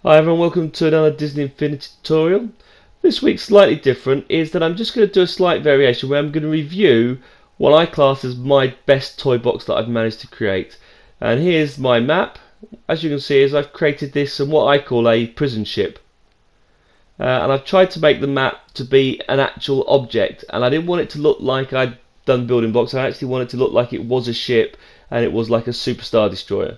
Hi everyone, welcome to another Disney Infinity tutorial. This week's slightly different is that I'm just going to do a slight variation where I'm going to review what I class as my best toy box that I've managed to create. And here's my map. As you can see, I've created this in what I call a prison ship. And I've tried to make the map to be an actual object, and I didn't want it to look like I'd done building blocks. I actually wanted it to look like it was a ship and it was like a superstar destroyer.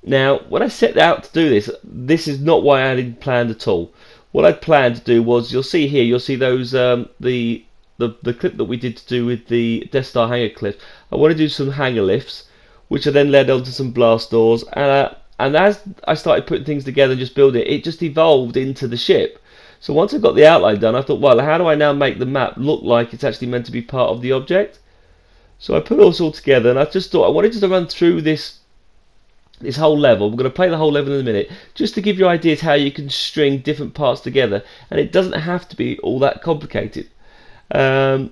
Now, when I set out to do this, this is not what I had planned at all. What I'd planned to do was, you'll see here, you'll see those the clip that we did to do with the Death Star hangar cliff. I want to do some hangar lifts, which I then led onto some blast doors, and as I started putting things together and just building it, it just evolved into the ship. So once I got the outline done, I thought, well, how do I now make the map look like it's actually meant to be part of the object? So I put it all together, and I just thought I wanted to run through this whole level. We're going to play the whole level in a minute, just to give you ideas how you can string different parts together, and it doesn't have to be all that complicated. And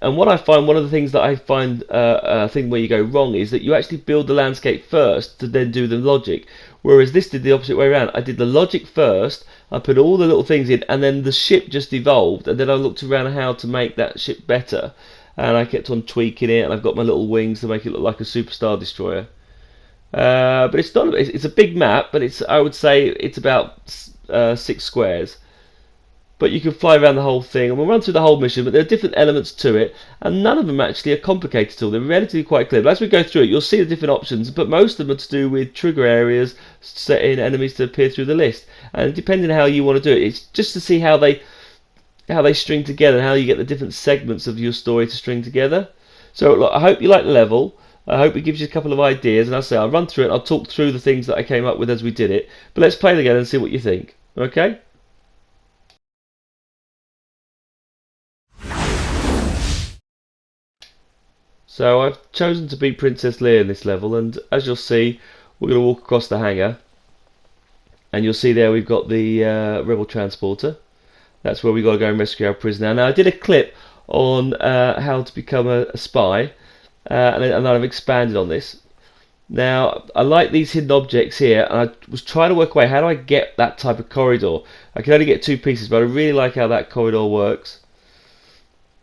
what I find, one of the things that I find a thing where you go wrong is that you actually build the landscape first to then do the logic, whereas this did the opposite way around. I did the logic first, I put all the little things in, and then the ship just evolved, and then I looked around how to make that ship better, and I kept on tweaking it, and I've got my little wings to make it look like a superstar destroyer. But it's not. It's a big map, but I would say it's about 6 squares. But you can fly around the whole thing, and we'll run through the whole mission. But there are different elements to it, and none of them actually are complicated at all. They're relatively quite clear. But as we go through it, you'll see the different options. But most of them are to do with trigger areas, setting enemies to appear through the list, and depending on how you want to do it, it's just to see how they string together and how you get the different segments of your story to string together. So look, I hope you like the level. I hope it gives you a couple of ideas, and I'll run through it. I'll talk through the things that I came up with as we did it. But let's play it again and see what you think. Okay? So I've chosen to be Princess Leia in this level, and as you'll see, we're going to walk across the hangar, and you'll see there we've got the Rebel transporter. That's where we've got to go and rescue our prisoner. Now I did a clip on how to become a spy. And I've expanded on this. Now, I like these hidden objects here, and I was trying to work away how do I get that type of corridor. I can only get 2 pieces, but I really like how that corridor works.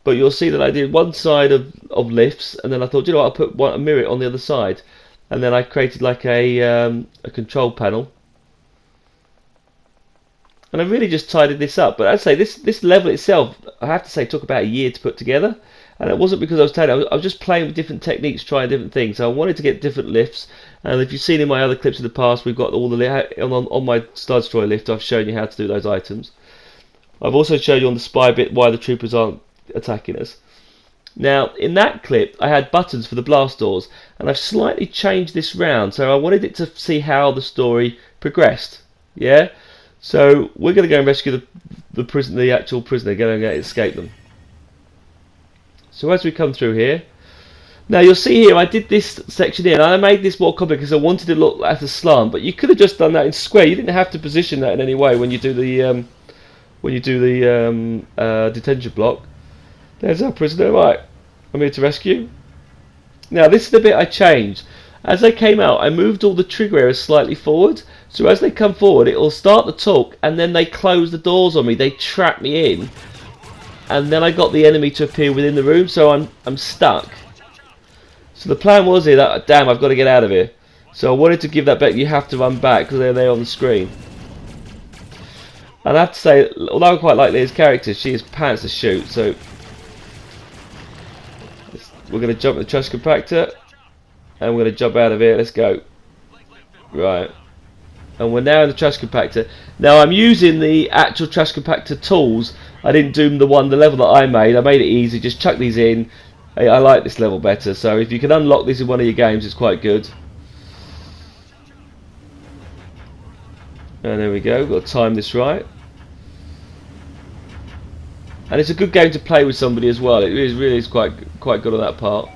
But you'll see that I did one side of lifts, and then I thought, you know what, I'll put a mirror on the other side. And then I created like a control panel. And I really just tidied this up. But I'd say this level itself, I have to say, took about a year to put together. And it wasn't because I was tired. I was just playing with different techniques, trying different things. So I wanted to get different lifts. And if you've seen in my other clips in the past, we've got all the on my Star Destroyer lift. I've shown you how to do those items. I've also showed you on the spy bit why the troopers aren't attacking us. Now, in that clip, I had buttons for the blast doors, and I've slightly changed this round. So I wanted it to see how the story progressed. Yeah. So we're going to go and rescue the actual prisoner, go and escape them. So as we come through here, now you'll see here I did this section here, and I made this more complicated because I wanted it to look at a slant. But you could have just done that in square. You didn't have to position that in any way when you do the detention block. There's our prisoner. Right, I'm here to rescue. Now this is the bit I changed. As they came out, I moved all the trigger areas slightly forward. So as they come forward, it will start the talk, and then they close the doors on me. They trap me in. And then I got the enemy to appear within the room, so I'm stuck. So the plan was here that, damn, I've got to get out of here. So I wanted to give that back. You have to run back because they're there on the screen. And I have to say, although I quite like Leia's character, she is pants to shoot. So we're going to jump the trash compactor, and we're going to jump out of here. Let's go. Right. And we're now in the trash compactor. Now I'm using the actual trash compactor tools. I didn't do the level that I made. I made it easy, just chuck these in. I like this level better, so if you can unlock this in one of your games, it's quite good. And there we go, got to time this right. And it's a good game to play with somebody as well. It really is quite good on that part.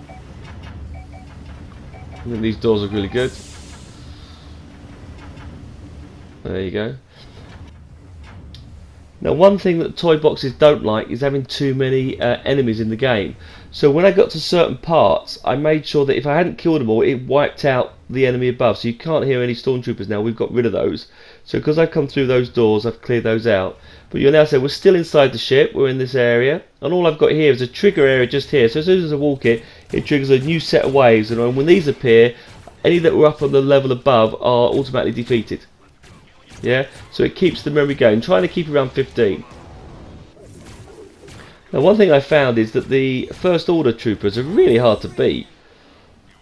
I think these doors are really good. There you go. Now one thing that toy boxes don't like is having too many enemies in the game. So when I got to certain parts, I made sure that if I hadn't killed them all, it wiped out the enemy above, so you can't hear any stormtroopers now. We've got rid of those. So because I've come through those doors, I've cleared those out. But you'll now say we're still inside the ship, we're in this area, and all I've got here is a trigger area just here. So as soon as I walk it, it triggers a new set of waves, and when these appear, any that were up on the level above are automatically defeated. Yeah, so it keeps the memory going, trying to keep around 15. Now one thing I found is that the First Order troopers are really hard to beat.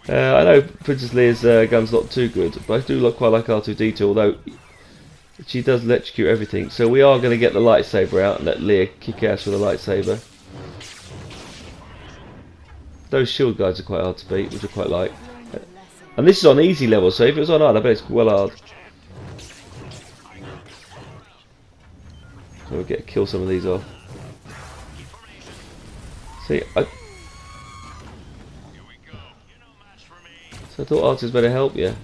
I know Princess Leia's gun's not too good, but I do quite like R2-D2, although she does electrocute everything. So we are going to get the lightsaber out and let Leia kick ass with a lightsaber. Those shield guys are quite hard to beat, which I quite like. And this is on easy level, so if it was on hard, I bet it's well hard. So we'll kill some of these off. See, so I thought R2's better help you.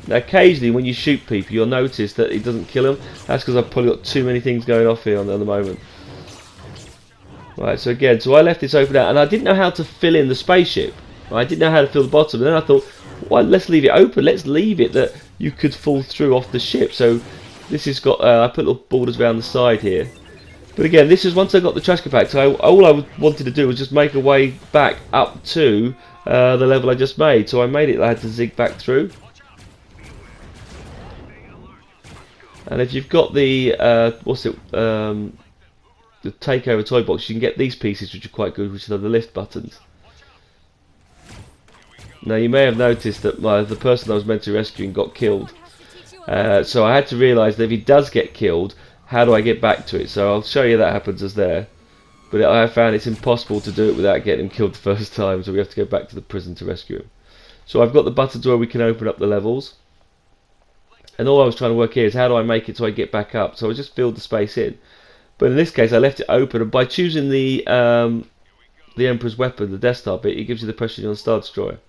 Now occasionally when you shoot people you'll notice that it doesn't kill them. That's because I've probably got too many things going off here at the moment. Right, so again, so I left this open out and I didn't know how to fill in the spaceship. I didn't know how to fill the bottom, and then I thought, well, let's leave it open. Let's leave it that you could fall through off the ship. So this has got, I put little borders around the side here. But again, this is once I got the trash compactor, all I wanted to do was just make a way back up to the level I just made. So I made it, I had to zig back through. And if you've got the, the takeover toy box, you can get these pieces which are quite good, which are the lift buttons. Now you may have noticed that the person I was meant to rescue got killed. So I had to realise that if he does get killed, how do I get back to it? So I'll show you that happens as there. But I found it's impossible to do it without getting him killed the first time, so we have to go back to the prison to rescue him. So I've got the buttons where we can open up the levels. And all I was trying to work here is how do I make it so I get back up? So I just filled the space in. But in this case I left it open, and by choosing the Emperor's weapon, the Death Star bit, it gives you the pressure on the Star Destroyer.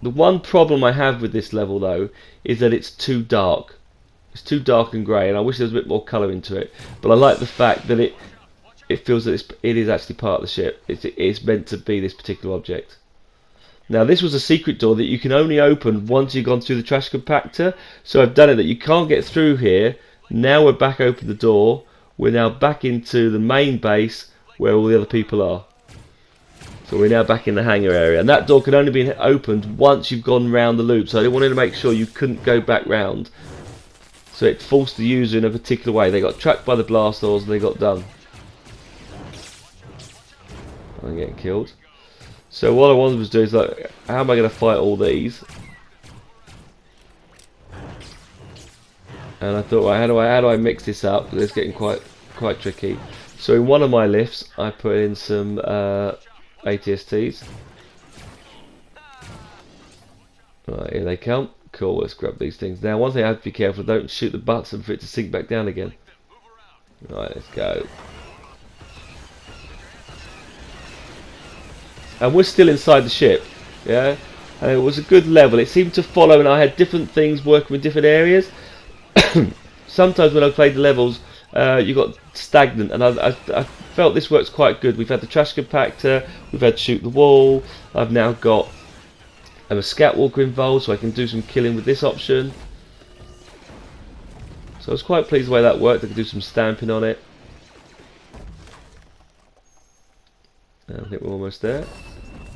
The one problem I have with this level though is that it's too dark. It's too dark and grey, and I wish there was a bit more colour into it. But I like the fact that it feels that it is actually part of the ship. It's meant to be this particular object. Now this was a secret door that you can only open once you've gone through the trash compactor. So I've done it that you can't get through here. Now we're back open the door. We're now back into the main base where all the other people are. So we're now back in the hangar area, and that door can only be opened once you've gone round the loop. So I wanted to make sure you couldn't go back round. So it forced the user in a particular way. They got tracked by the blast doors and they got done. I'm getting killed. So what I wanted was to do is like, how am I going to fight all these? And I thought, right, how do I mix this up? Because it's getting quite tricky. So in one of my lifts, I put in some ATSTs. Right, here they come. Cool, let's grab these things. Now one thing I have to be careful, don't shoot the button for it to sink back down again. Right, let's go. And we're still inside the ship, yeah? And it was a good level. It seemed to follow, and I had different things working with different areas. Sometimes when I played the levels, you got stagnant, and I felt this works quite good. We've had the trash compactor, we've had shoot the wall, I've now got a Scatwalker involved, so I can do some killing with this option. So I was quite pleased the way that worked. I could do some stamping on it. And I think we're almost there.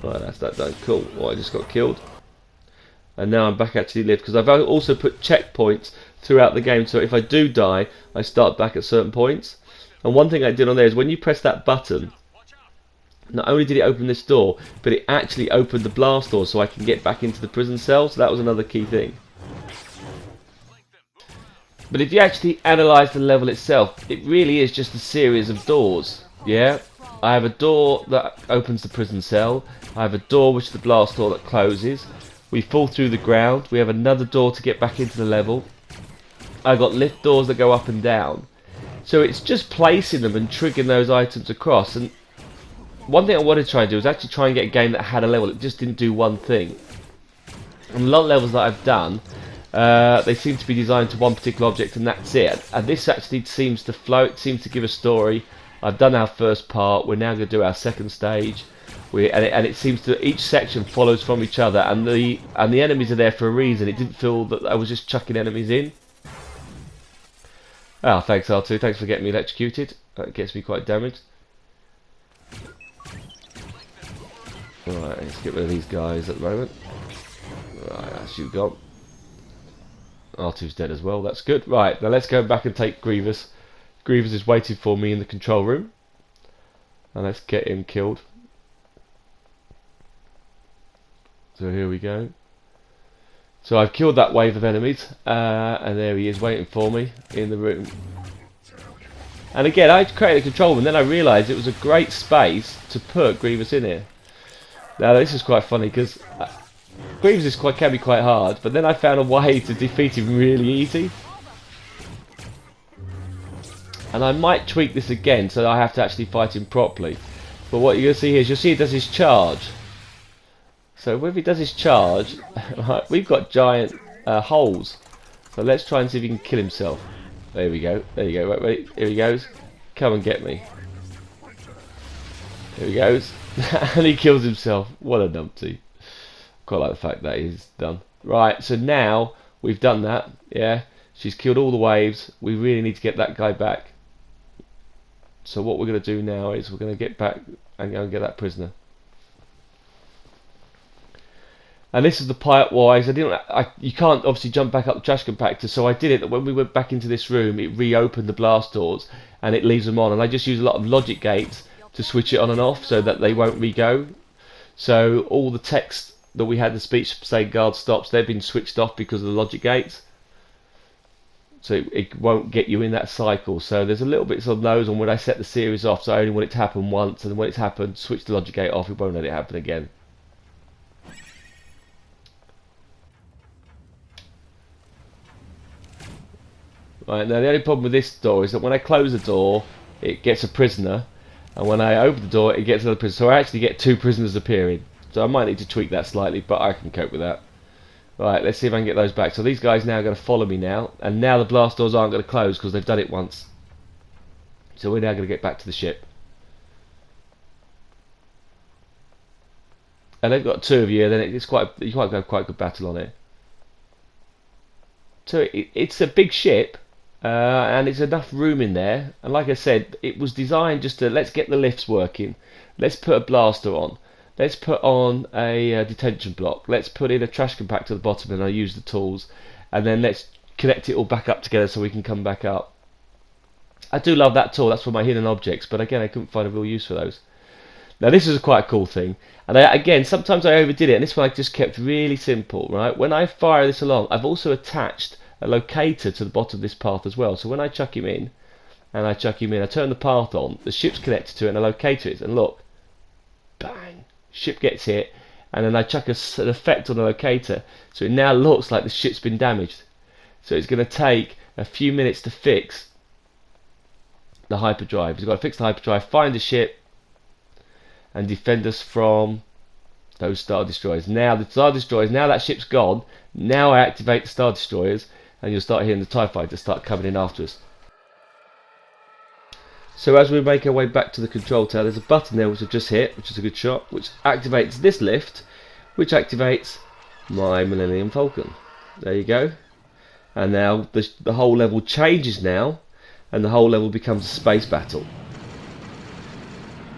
Right, that's that done. Cool. Well, I just got killed. And now I'm back actually live, because I've also put checkpoints throughout the game, so if I do die, I start back at certain points. And one thing I did on there is when you press that button, not only did it open this door, but it actually opened the blast door so I can get back into the prison cell, so that was another key thing. But if you actually analyse the level itself, it really is just a series of doors, yeah? I have a door that opens the prison cell, I have a door which is the blast door that closes, we fall through the ground, we have another door to get back into the level, I've got lift doors that go up and down. So it's just placing them and triggering those items across. And one thing I wanted to try and do was actually try and get a game that had a level. It just didn't do one thing. And a lot of levels that I've done, they seem to be designed to one particular object and that's it. And this actually seems to flow. It seems to give a story. I've done our first part. We're now going to do our second stage. And it seems to each section follows from each other, and the enemies are there for a reason. It didn't feel that I was just chucking enemies in. Ah, thanks R2, thanks for getting me electrocuted. That gets me quite damaged. Right, let's get rid of these guys at the moment. Right, that's you gone. R2's dead as well, that's good. Right, now let's go back and take Grievous. Grievous is waiting for me in the control room. And let's get him killed. So here we go. So I've killed that wave of enemies, and there he is waiting for me in the room. And again, I created a control room, and then I realised it was a great space to put Grievous in here. Now this is quite funny because Grievous can be quite hard, but then I found a way to defeat him really easy. And I might tweak this again, so I have to actually fight him properly. But what you're going to see here is, you'll see he does his charge. So when he does his charge, right, we've got giant holes. So let's try and see if he can kill himself. There we go. There you go. Wait, wait. Here he goes. Come and get me. Here he goes. And he kills himself. What a numpty. Quite like the fact that he's done. Right, so now we've done that. Yeah, she's killed all the waves. We really need to get that guy back. So what we're going to do now is we're going to get back and go and get that prisoner. And this is the part wise. You can't obviously jump back up the trash compactor, so I did it that when we went back into this room, it reopened the blast doors and it leaves them on. And I just use a lot of logic gates to switch it on and off so that they won't re-go. So all the text that we had, the speech saying guard stops, they've been switched off because of the logic gates. So it won't get you in that cycle. So there's a little bit of those on when I set the series off, so I only want it to happen once, and when it's happened, switch the logic gate off, it won't let it happen again. Right, now the only problem with this door is that when I close the door, it gets a prisoner, and when I open the door, it gets another prisoner. So I actually get two prisoners appearing. So I might need to tweak that slightly, but I can cope with that. Right, let's see if I can get those back. So these guys now are going to follow me now, and now the blast doors aren't going to close because they've done it once. So we're now going to get back to the ship. And they've got two of you, then it's you quite go quite a good battle on it. So it's a big ship. And it's enough room in there, and like I said, it was designed just to, let's get the lifts working, let's put a blaster on, let's put on a detention block, let's put in a trash compactor at the bottom, and I use the tools, and then let's connect it all back up together so we can come back up. I do love that tool, that's for my hidden objects, but again I couldn't find a real use for those. Now this is quite a cool thing, and again sometimes I overdid it, and this one I just kept really simple. Right, when I fire this along, I've also attached a locator to the bottom of this path as well. So when I chuck him in, I turn the path on, the ship's connected to it, and a locator is, and look, bang, ship gets hit, and then I chuck an effect on the locator, so it now looks like the ship's been damaged. So it's going to take a few minutes to fix the hyperdrive. You've got to fix the hyperdrive, find the ship, and defend us from those Star Destroyers. Now the Star Destroyers, now that ship's gone, now I activate the Star Destroyers, and you'll start hearing the TIE Fighters start coming in after us. So as we make our way back to the control tower, there's a button there which I've just hit, which is a good shot, which activates this lift, which activates my Millennium Falcon. There you go. And now the whole level changes now, and the whole level becomes a space battle.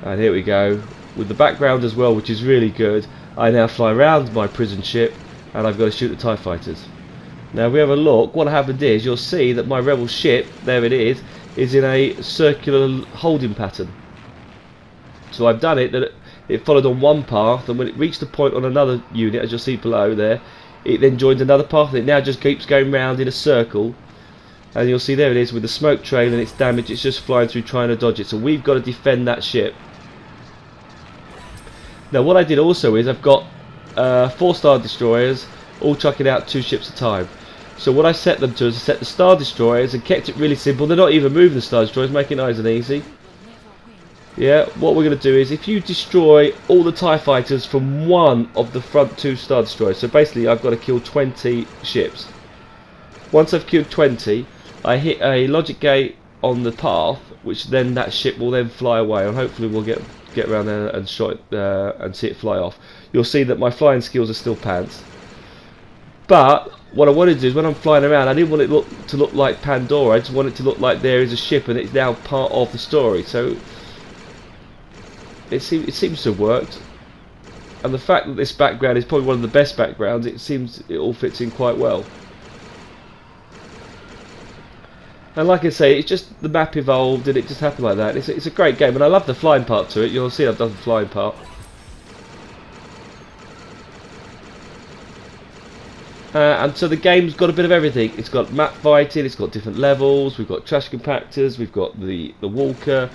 And here we go, with the background as well, which is really good. I now fly around my prison ship, and I've got to shoot the TIE Fighters. Now if we have a look, what happened is, you'll see that my rebel ship, there it is in a circular holding pattern. So I've done it that it followed on one path, and when it reached a point on another unit, as you'll see below there, it then joins another path, and it now just keeps going round in a circle. And you'll see there it is with the smoke trail and its damage, it's just flying through trying to dodge it. So we've got to defend that ship. Now what I did also is I've got 4 Star Destroyers all chucking out 2 ships at a time. So what I set them to is I set the Star Destroyers and kept it really simple. They're not even moving the Star Destroyers, making it nice and easy. Yeah, what we're going to do is, if you destroy all the TIE Fighters from one of the front 2 Star Destroyers, so basically I've got to kill 20 ships. Once I've killed 20, I hit a logic gate on the path, which then that ship will then fly away, and hopefully we'll get get around there and shot it and see it fly off, you'll see that my flying skills are still pants. But what I wanted to do is when I'm flying around, I didn't want it to look like Pandora. I just want it to look like there is a ship and it's now part of the story. So it seems to have worked. And the fact that this background is probably one of the best backgrounds, it seems it all fits in quite well. And like I say, it's just the map evolved and it just happened like that. It's a great game, and I love the flying part to it. You'll see I've done the flying part. And so the game's got a bit of everything. It's got map fighting, it's got different levels, we've got trash compactors, we've got the walker,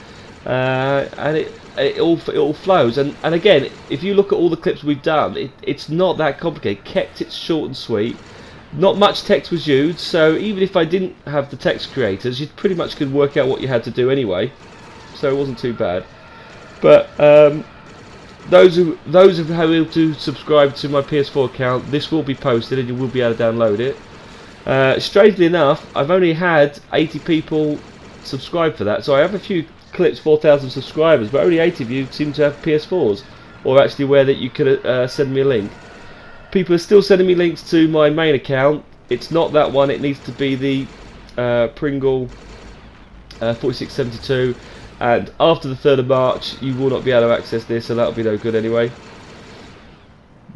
and it all flows. And again, if you look at all the clips we've done, it's not that complicated. Kept it short and sweet. Not much text was used, so even if I didn't have the text creators, you pretty much could work out what you had to do anyway. So it wasn't too bad. But those who are able to subscribe to my PS4 account, this will be posted and you will be able to download it. Strangely enough, I've only had 80 people subscribe for that, so I have a few clips, 4,000 subscribers, but only 80 of you seem to have PS4s, or actually aware that you could send me a link. People are still sending me links to my main account. It's not that one, it needs to be the Pringle 4672. And after the 3rd of March, you will not be able to access this, so that'll be no good anyway.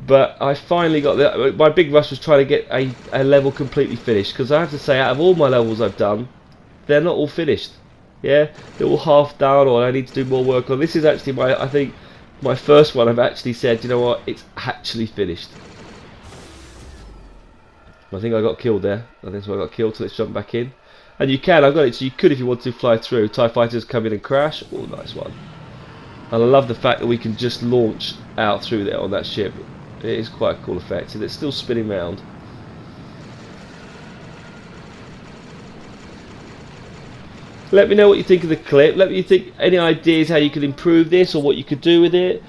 But I finally got that. My big rush was trying to get a level completely finished, because I have to say, out of all my levels I've done, they're not all finished. Yeah, they're all half done, or I need to do more work on. This is actually I think my first one I've actually said, you know what, it's actually finished. I think I got killed there. I think so I got killed, so let's jump back in. And you can, I've got it, so you could, if you want to, fly through. TIE fighters come in and crash. Oh, nice one. And I love the fact that we can just launch out through there on that ship. It is quite a cool effect, and it's still spinning round. Let me know what you think of the clip. Let me think any ideas how you could improve this or what you could do with it.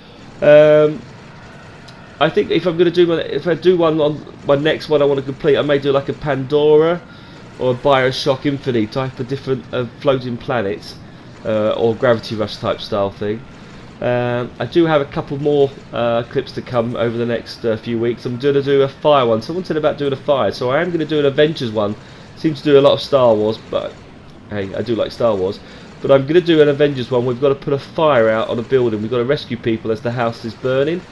I think if I'm going to do if I do one on my next one I want to complete, I may do like a Pandora or a Bioshock Infinite type of different floating planets, or Gravity Rush type style thing. I do have a couple more clips to come over the next few weeks. I'm going to do a fire one. Someone said about doing a fire, so I am going to do an Avengers one. Seems to do a lot of Star Wars, but hey, I do like Star Wars. But I'm going to do an Avengers one. We've got to put a fire out on a building. We've got to rescue people as the house is burning.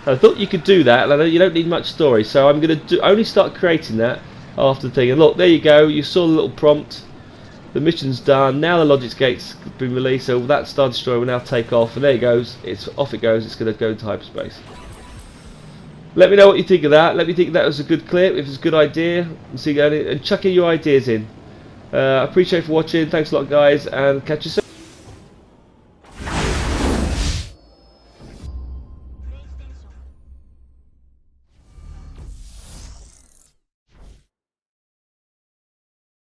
I thought you could do that, and you don't need much story, so I'm going to only start creating that after the thing. And look, there you go, you saw the little prompt, the mission's done, now the logic gate's been released, so that Star Destroyer will now take off, and there it goes, off it goes, it's going to go into hyperspace. Let me know what you think of that. Let me think that was a good clip, if it's a good idea, and chuck in your ideas in. I appreciate you for watching, thanks a lot guys, and catch you soon.